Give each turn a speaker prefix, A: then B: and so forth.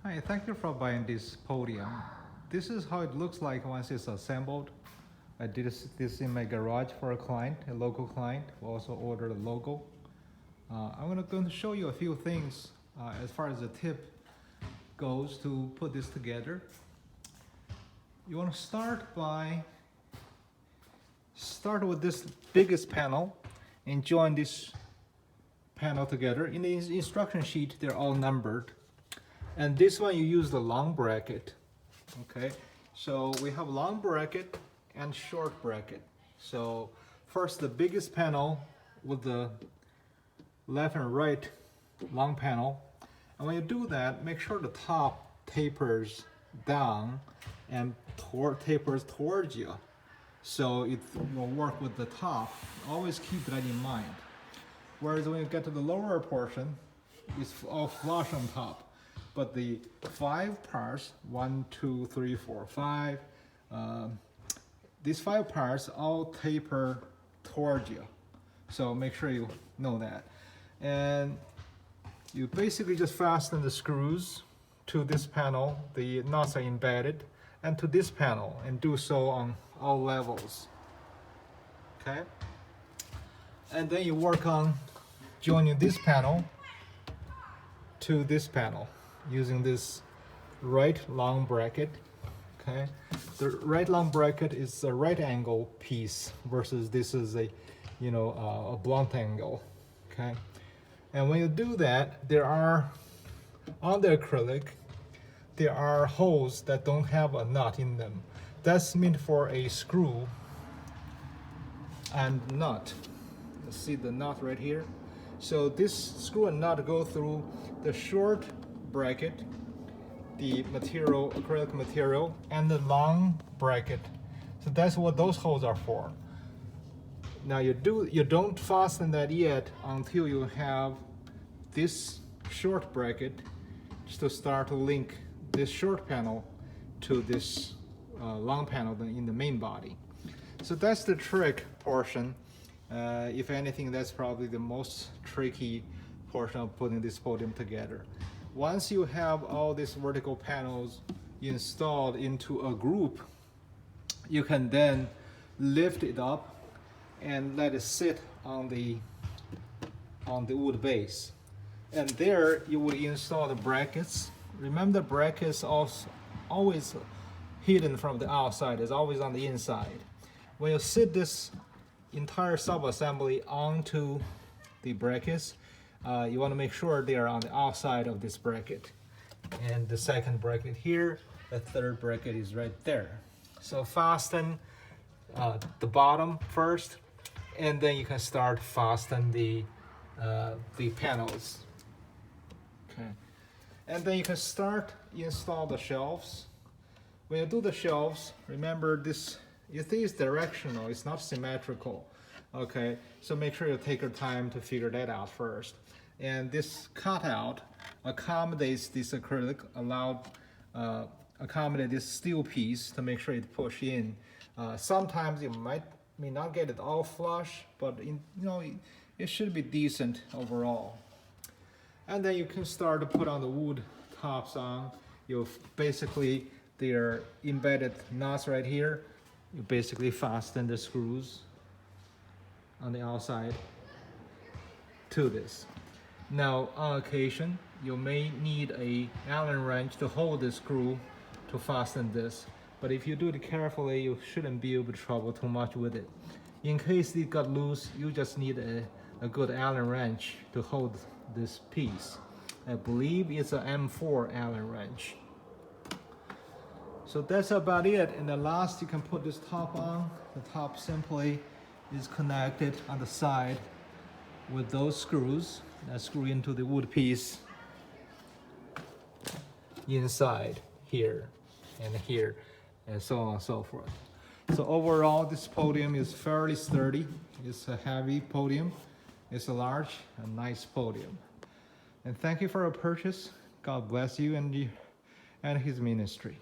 A: Hi, thank you for buying this podium. This is how it looks like once it's assembled. I did this in my garage for a client, a local client who also ordered a logo. I'm going to show you a few things as far as the tip goes to put this together. You want to start with this biggest panel and join this panel together. In the instruction sheet, they're all numbered. And this one you use the long bracket. Okay, so we have long bracket and short bracket. So first the biggest panel with the left and right long panel. And when you do that, make sure the top tapers down and tapers towards you. So it will work with the top. Always keep that in mind. Whereas when you get to the lower portion, it's all flush on top. But the 5 parts, 1, 2, 3, 4, 5, these 5 parts all taper towards you. So make sure you know that. And you basically just fasten the screws to this panel. The nuts are embedded, and to this panel, and do so on all levels. Okay? And then you work on joining this panel to this panel using this right long bracket. Okay, the right long bracket is a right angle piece versus this is a a blunt angle. Okay, and when you do that, there are on the acrylic there are holes that don't have a nut in them. That's meant for a screw and nut. You see the nut right here. So this screw and nut go through the short bracket, the material, acrylic material, and the long bracket. So that's what those holes are for. Now you don't fasten that yet until you have this short bracket just to start to link this short panel to this long panel in the main body. So that's the trick portion. If anything, that's probably the most tricky portion of putting this podium together. Once you have all these vertical panels installed into a group, you can then lift it up and let it sit on the wood base. And there you will install the brackets. Remember, the brackets always hidden from the outside. It's always on the inside. When you sit this entire sub-assembly onto the brackets, you want to make sure they are on the outside of this bracket. And the second bracket here, the third bracket is right there. So fasten the bottom first, and then you can start fasten the panels. Okay, and then you can start install the shelves. When you do the shelves, remember this. It is directional, it's not symmetrical. Okay, so make sure you take your time to figure that out first. And this cutout accommodates this acrylic, accommodate this steel piece to make sure it push in. Sometimes you may not get it all flush, but it should be decent overall. And then you can start to put on the wood tops on. They're embedded nuts right here. You basically fasten the screws on the outside to this. Now, on occasion, you may need an Allen wrench to hold the screw to fasten this. But if you do it carefully, you shouldn't be able to trouble too much with it. In case it got loose, you just need a good Allen wrench to hold this piece. I believe it's an M4 Allen wrench. So that's about it. And the last, you can put this top on. The top simply is connected on the side with those screws that screw into the wood piece inside here and so on and so forth. So overall, this podium is fairly sturdy. It's a heavy podium. It's a large and nice podium. And thank you for your purchase. God bless you and his ministry.